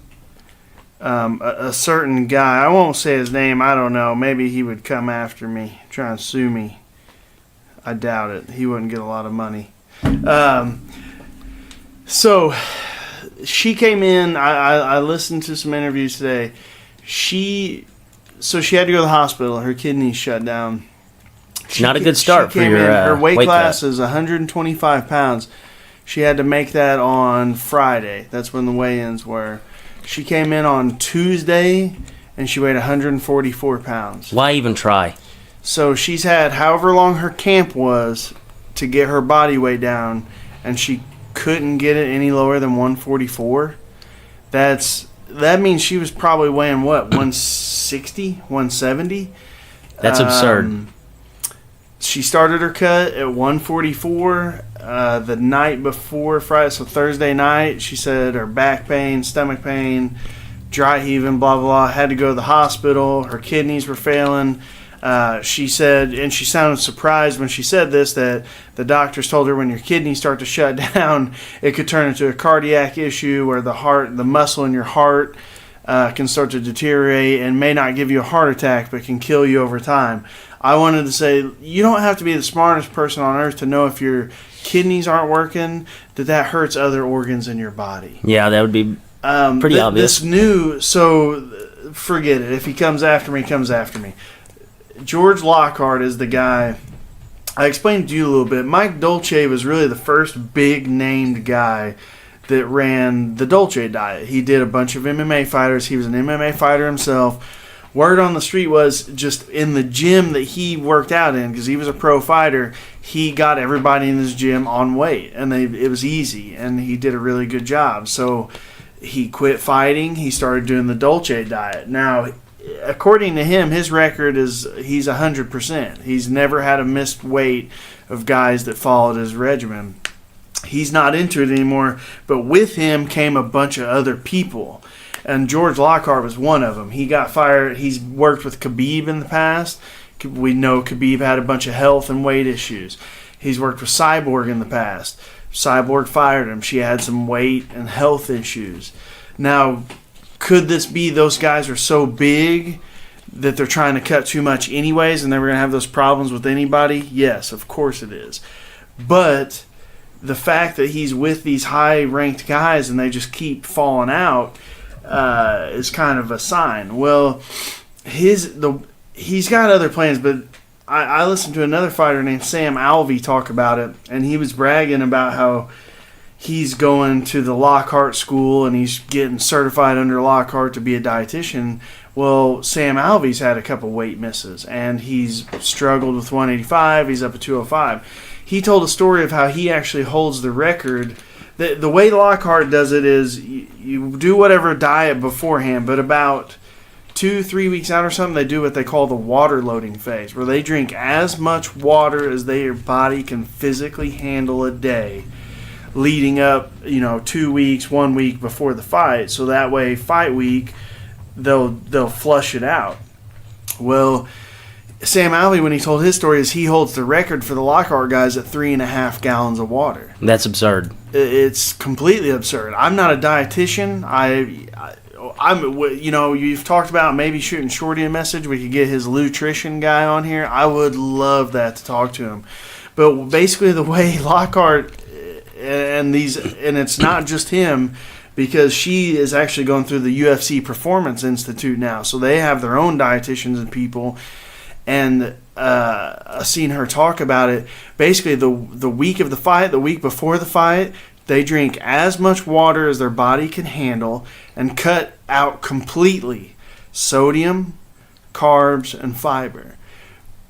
a certain guy. I won't say his name. I don't know. Maybe he would come after me, try and sue me. I doubt it. He wouldn't get a lot of money. So she came in. I listened to some interviews today. She had to go to the hospital. Her kidneys shut down. It's not a good start for your her weight class cut. is 125 pounds. She had to make that on Friday. That's when the weigh-ins were. She came in on Tuesday, and she weighed 144 pounds. Why even try? So she's had however long her camp was to get her body weight down, and she couldn't get it any lower than 144. That means she was probably weighing, 160, 170? That's absurd. She started her cut at 144 the night before Friday, so Thursday night. She said her back pain, stomach pain, dry heaving, blah, blah, blah. Had to go to the hospital. Her kidneys were failing. She said, and she sounded surprised when she said this, that the doctors told her when your kidneys start to shut down, it could turn into a cardiac issue where the muscle in your heart can start to deteriorate and may not give you a heart attack, but can kill you over time. I wanted to say, you don't have to be the smartest person on earth to know if your kidneys aren't working, that hurts other organs in your body. Yeah, that would be pretty obvious. So forget it. If he comes after me, he comes after me. George Lockhart is the guy. I explained to you a little bit. Mike Dolce was really the first big named guy that ran the Dolce diet. He did a bunch of MMA fighters. He was an MMA fighter himself. Word on the street was just in the gym that he worked out in, because he was a pro fighter, he got everybody in his gym on weight, and it was easy, and he did a really good job. So he quit fighting. He started doing the Dolce diet. Now, according to him, his record is he's 100%. He's never had a missed weight of guys that followed his regimen. He's not into it anymore, but with him came a bunch of other people. And George Lockhart was one of them. He got fired. He's worked with Khabib in the past. We know Khabib had a bunch of health and weight issues. He's worked with Cyborg in the past. Cyborg fired him. She had some weight and health issues. Now, could this be those guys are so big that they're trying to cut too much anyways and they're going to have those problems with anybody? Yes, of course it is. But the fact that he's with these high-ranked guys and they just keep falling out is kind of a sign. Well, he's got other plans, but I listened to another fighter named Sam Alvey talk about it, and he was bragging about how he's going to the Lockhart school and he's getting certified under Lockhart to be a dietitian. Well, Sam Alvey's had a couple weight misses, and he's struggled with 185. He's up at 205. He told a story of how he actually holds the record. The way Lockhart does it is you do whatever diet beforehand, but about 2-3 weeks out or something, they do what they call the water loading phase, where they drink as much water as their body can physically handle a day, leading up, 2 weeks, 1 week before the fight. So that way, fight week, they'll flush it out. Well, Sam Alvey, when he told his story, is he holds the record for the Lockhart guys at 3.5 gallons of water. That's absurd. It's completely absurd. I'm not a dietitian. You've talked about maybe shooting Shorty a message. We could get his nutrition guy on here. I would love that to talk to him. But basically, the way Lockhart and it's not just him, because she is actually going through the UFC Performance Institute now, so they have their own dietitians and people. And I've seen her talk about it. Basically, the week of the fight, the week before the fight, they drink as much water as their body can handle and cut out completely sodium, carbs, and fiber.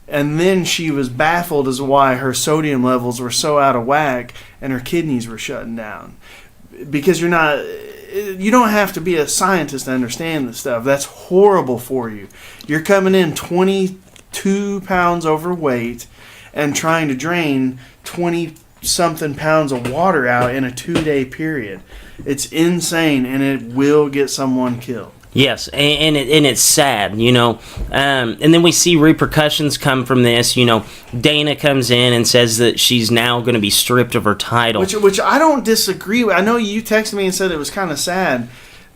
And then she was baffled as to why her sodium levels were so out of whack and her kidneys were shutting down. Because you don't have to be a scientist to understand this stuff. That's horrible for you. You're coming in 22 pounds overweight and trying to drain 20-something pounds of water out in a 2-day period. It's insane, and it will get someone killed. Yes, and it's sad, and then we see repercussions come from this. Dana comes in and says that she's now going to be stripped of her title. Which I don't disagree with. I know you texted me and said it was kind of sad.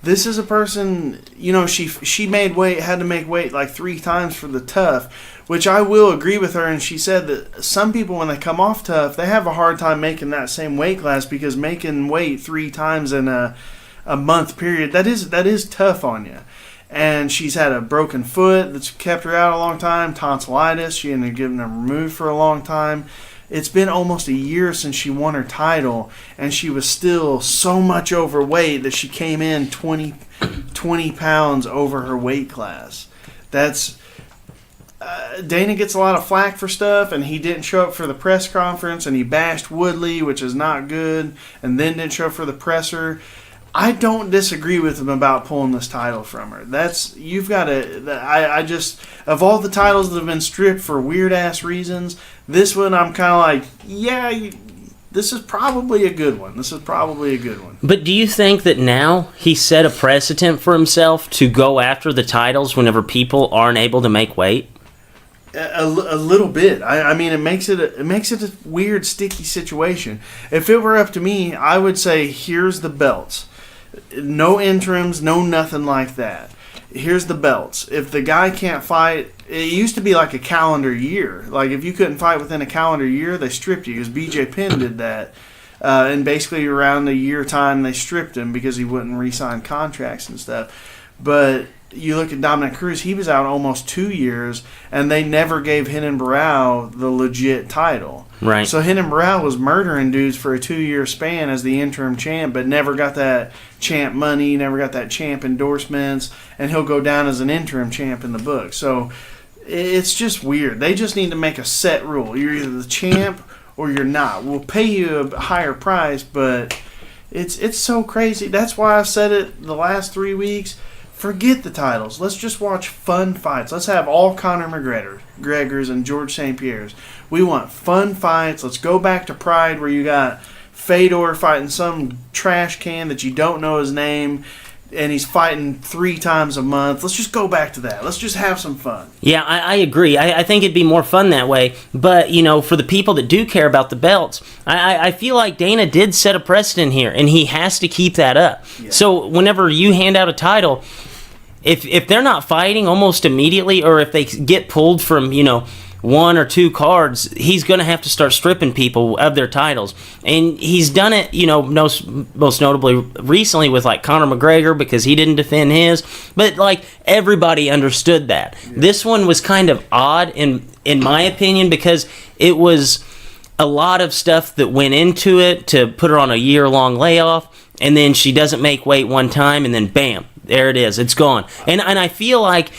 This is a person, she had to make weight like 3 times for the tough, which I will agree with her. And she said that some people, when they come off tough, they have a hard time making that same weight class because making weight 3 times in a month period, that is tough on you. And she's had a broken foot that's kept her out a long time, tonsillitis. She ended up getting them removed for a long time. It's been almost a year since she won her title, and she was still so much overweight that she came in 20 pounds over her weight class. That's Dana gets a lot of flack for stuff, and he didn't show up for the press conference, and he bashed Woodley, which is not good, and then didn't show up for the presser. I don't disagree with him about pulling this title from her. You've got to. I just, of all the titles that have been stripped for weird ass reasons, this one I'm kind of like, yeah, this is probably a good one. But do you think that now he set a precedent for himself to go after the titles whenever people aren't able to make weight? A little bit. I mean, it makes it a weird, sticky situation. If it were up to me, I would say, here's the belts. No interims, no nothing like that. Here's the belts. If the guy can't fight, it used to be like a calendar year. Like if you couldn't fight within a calendar year, they stripped you. Because BJ Penn did that. And basically around the year time, they stripped him because he wouldn't re-sign contracts and stuff. But you look at Dominic Cruz, he was out almost 2 years, and they never gave Renan Barão the legit title. Right. So Renan Barão was murdering dudes for a 2-year span as the interim champ, but never got that champ money, never got that champ endorsements, and he'll go down as an interim champ in the book. So it's just weird. They just need to make a set rule. You're either the champ or you're not. We'll pay you a higher price, but it's so crazy. That's why I've said it the last 3 weeks. Forget the titles. Let's just watch fun fights. Let's have all Conor McGregors and George St. Pierre's. We want fun fights. Let's go back to Pride where you got Fedor fighting some trash can that you don't know his name, and he's fighting 3 times a month. Let's just go back to that. Let's just have some fun. Yeah, I agree. I think it'd be more fun that way. But, for the people that do care about the belts, I feel like Dana did set a precedent here, and he has to keep that up. Yeah. So whenever you hand out a title, if they're not fighting almost immediately, or if they get pulled from, 1 or 2 cards, he's going to have to start stripping people of their titles. And he's done it, most notably recently with, like, Conor McGregor, because he didn't defend his. But, like, everybody understood that. Yeah. This one was kind of odd, in my opinion, because it was a lot of stuff that went into it to put her on a year-long layoff, and then she doesn't make weight one time, and then bam, there it is. It's gone. And I feel like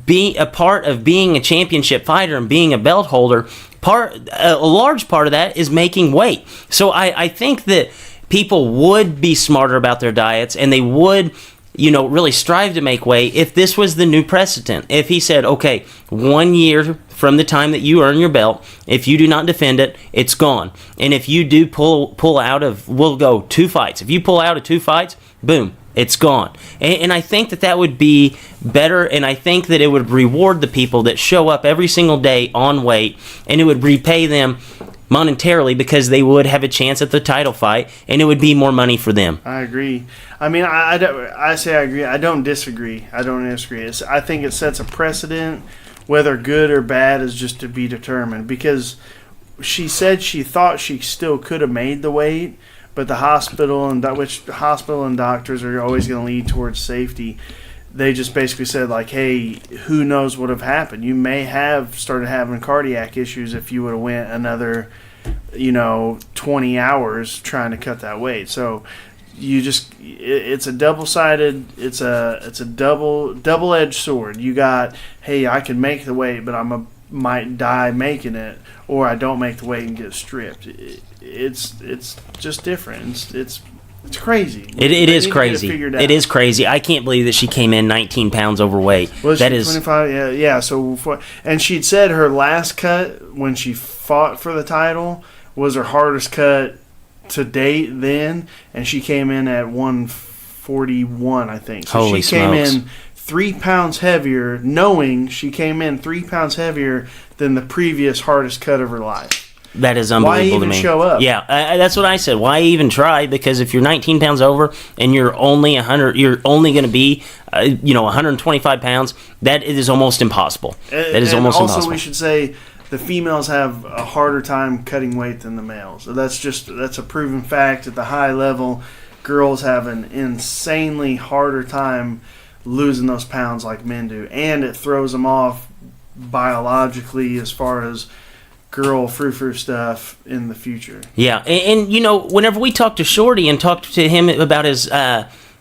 being a part of being a championship fighter and being a belt holder, a large part of that is making weight. So I think that people would be smarter about their diets, and they would, really strive to make weight if this was the new precedent. If he said, okay, 1 year from the time that you earn your belt, if you do not defend it, it's gone. And if you do pull out of, we'll go 2 fights. If you pull out of 2 fights, boom, it's gone. And I think that would be better, and I think that it would reward the people that show up every single day on weight, and it would repay them monetarily because they would have a chance at the title fight, and it would be more money for them. I agree. I mean, I say I agree. I don't disagree. I think it sets a precedent. Whether good or bad is just to be determined, because she said she thought she still could have made the weight, but the hospital and doctors are always going to lead towards safety. They just basically said, like, hey, who knows what have happened? You may have started having cardiac issues if you would have went another, 20 hours trying to cut that weight. So it's a double-edged sword. You got, hey, I can make the weight, but might die making it, or I don't make the weight and get stripped. It's just different. It's crazy. It is crazy. It is crazy. I can't believe that she came in 19 pounds overweight. Was that she 25? Yeah. So and she'd said her last cut when she fought for the title was her hardest cut to date then, and she came in at 141, I think. So Holy she came smokes. in 3 pounds heavier, knowing she came in 3 pounds heavier than the previous hardest cut of her life. That is unbelievable to me. Why even show up? Yeah, that's what I said. Why even try? Because if you're 19 pounds over and you're only 100, you're only going to be, 125 pounds. That is almost impossible. Also, we should say the females have a harder time cutting weight than the males. So that's a proven fact. At the high level, girls have an insanely harder time losing those pounds like men do, and it throws them off biologically as far as girl frou-frou stuff in the future. Yeah, and whenever we talked to Shorty and talked to him about his,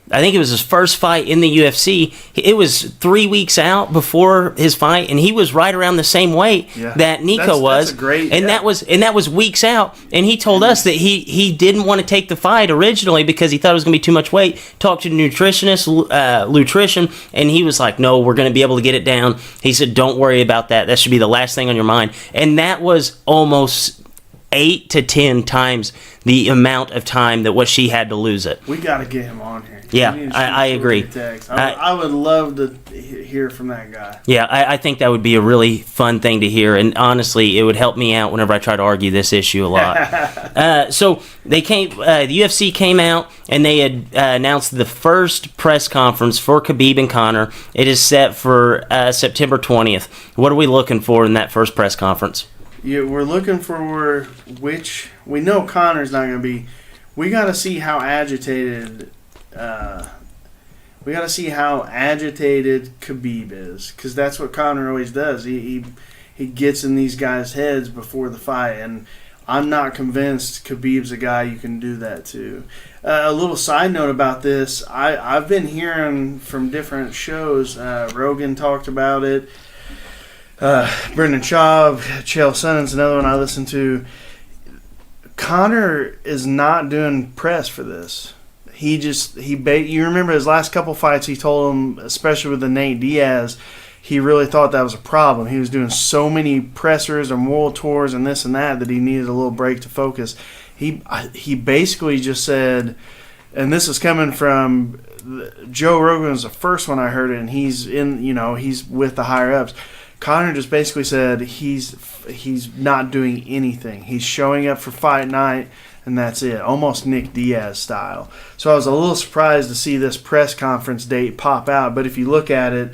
I think it was his first fight in the UFC, it was 3 weeks out before his fight, and he was right around the same weight that Nico was. That's great, that was weeks out, and he told us that he didn't want to take the fight originally because he thought it was going to be too much weight. Talked to the nutritionist, Lutrition, and he was like, no, we're going to be able to get it down. He said, don't worry about that. That should be the last thing on your mind. And that was almost 8 to 10 times the amount of time that what she had to lose it. We got to get him on here. Yeah, I agree. I would love to hear from that guy. Yeah, I think that would be a really fun thing to hear, and honestly, it would help me out whenever I try to argue this issue a lot. So the UFC came out, and they had announced the first press conference for Khabib and Conor. It is set for September 20th. What are we looking for in that first press conference? Yeah, we're looking for we know Conor's not going to be. We got to see how agitated. We got to see how agitated Khabib is, because that's what Conor always does. He gets in these guys' heads before the fight, and I'm not convinced Khabib's a guy you can do that to. A little side note about this: I've been hearing from different shows. Rogan talked about it. Brendan Schaub, Chael Sonnen's another one I listen to. Conor is not doing press for this. You remember his last couple fights, he told him, especially with the Nate Diaz, he really thought that was a problem. He was doing so many pressers and world tours and this and that he needed a little break to focus. he basically just said, and this is coming from Joe Rogan was the first one I heard it, and he's with the higher ups. Conor just basically said he's not doing anything. He's showing up for fight night, and that's it. Almost Nick Diaz style. So I was a little surprised to see this press conference date pop out. But if you look at it,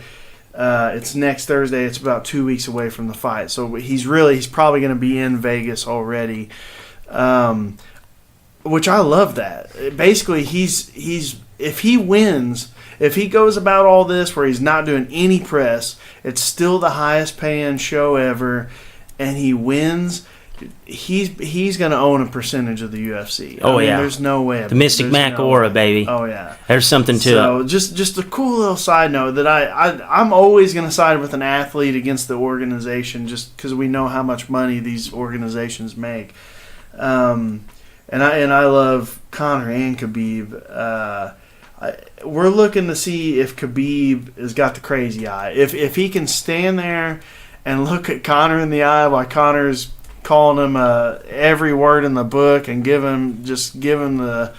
it's next Thursday. It's about 2 weeks away from the fight. So he's probably going to be in Vegas already, which I love that. Basically, he's if he wins. If he goes about all this where he's not doing any press, it's still the highest paying show ever, and he wins, he's going to own a percentage of the UFC. I mean, there's no way. The Mystic Mac aura, baby. Oh yeah, there's something to it. So just a cool little side note that I'm always going to side with an athlete against the organization, just because we know how much money these organizations make. And I love Conor and Khabib. We're looking to see if Khabib has got the crazy eye. If he can stand there and look at Conor in the eye while Conor's calling him every word in the book and give him the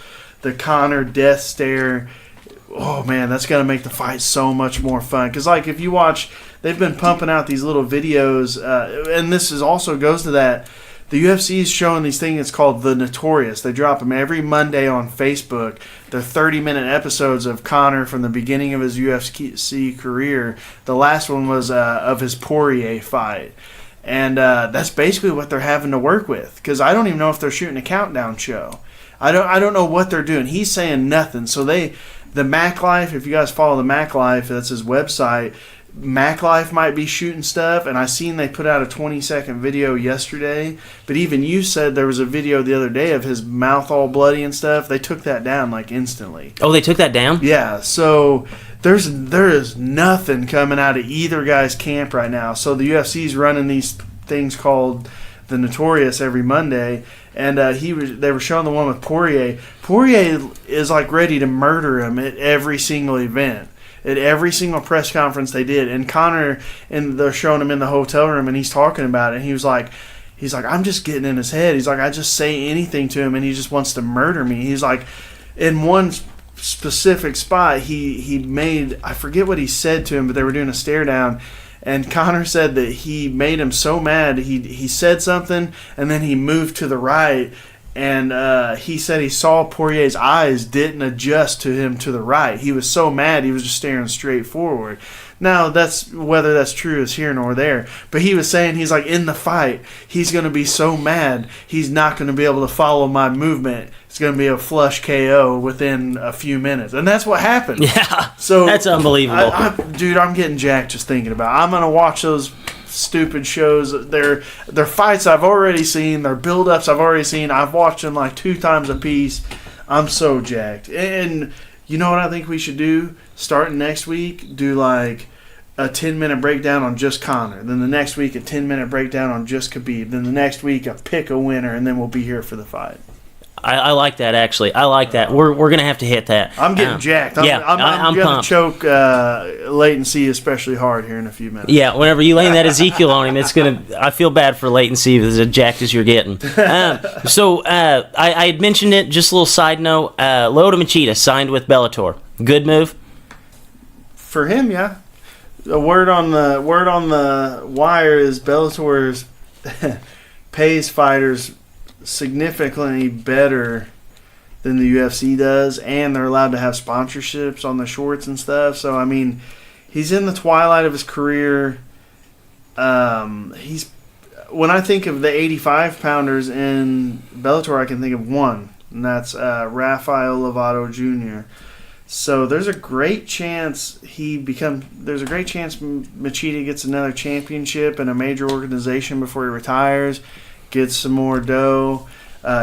Conor death stare. Oh man, that's gonna make the fight so much more fun. Because like if you watch, they've been pumping out these little videos, and this is also goes to that. The UFC is showing these things. It's called The Notorious. They drop them every Monday on Facebook. They're 30-minute episodes of Conor from the beginning of his UFC career. The last one was of his Poirier fight. And that's basically what they're having to work with. Because I don't even know if they're shooting a countdown show. I don't know what they're doing. He's saying nothing. So the Mac Life, if you guys follow the Mac Life, that's his website. Mac Life might be shooting stuff, and I seen they put out a 20-second video yesterday, but even you said there was a video the other day of his mouth all bloody and stuff. They took that down like instantly. Oh, they took that down? Yeah, so there is nothing coming out of either guy's camp right now. So the UFC's running these things called The Notorious every Monday, and they were showing the one with Poirier. Poirier is like ready to murder him at every single event. At every single press conference they did. And Conor, and they're showing him in the hotel room, and he's talking about it. And he's like, I'm just getting in his head. He's like, I just say anything to him, and he just wants to murder me. He's like, in one specific spot, he made, I forget what he said to him, but they were doing a stare down. And Conor said that he made him so mad, he said something, and then he moved to the right. And he said he saw Poirier's eyes didn't adjust to him to the right. He was so mad, he was just staring straight forward. Now, whether that's true is here nor there. But he was saying, he's like, in the fight, he's going to be so mad, he's not going to be able to follow my movement. It's going to be a flush KO within a few minutes. And that's what happened. Yeah, so that's unbelievable. Dude, I'm getting jacked just thinking about it. I'm going to watch those stupid shows. They're fights I've already seen. They're build-ups I've already seen. I've watched them like 2 times a piece. I'm so jacked. And you know what I think we should do? Starting next week, do like a 10-minute breakdown on just Conor. Then the next week, a 10-minute breakdown on just Khabib. Then the next week, a pick a winner, and then we'll be here for the fight. I like that, actually. I like that. We're going to have to hit that. I'm getting jacked. I'm going to choke Latency especially hard here in a few minutes. Yeah, whenever you lay that Ezekiel on him, it's going to. I feel bad for Latency as jacked as you're getting. I had mentioned it, just a little side note. Lyoto Machida signed with Bellator. Good move? For him, yeah. A word on the wire is Bellator's pays fighters significantly better than the UFC does, and they're allowed to have sponsorships on the shorts and stuff. So I mean, he's in the twilight of his career. He's when I think of the 85-pounders in Bellator, I can think of one, and that's Rafael Lovato Jr. So there's a great chance Machida gets another championship in a major organization before he retires. Gets some more dough.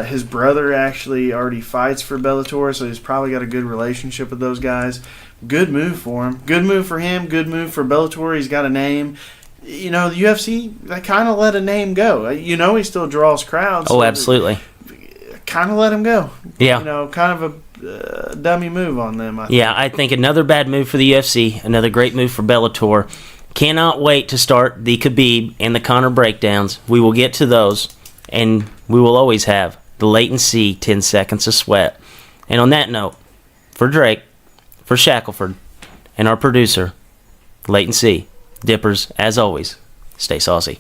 His brother actually already fights for Bellator, so he's probably got a good relationship with those guys. Good move for him. Good move for him. Good move for Bellator. He's got a name. You know, the UFC, they kind of let a name go. You know, he still draws crowds. Oh, absolutely. Kind of let him go. Yeah. You know, kind of a dummy move on them, I think. Yeah, I think another bad move for the UFC, another great move for Bellator. Cannot wait to start the Khabib and the Conor breakdowns. We will get to those, and we will always have the latency 10 seconds of sweat. And on that note, for Drake, for Shackelford, and our producer, Latency, Dippers, as always, stay saucy.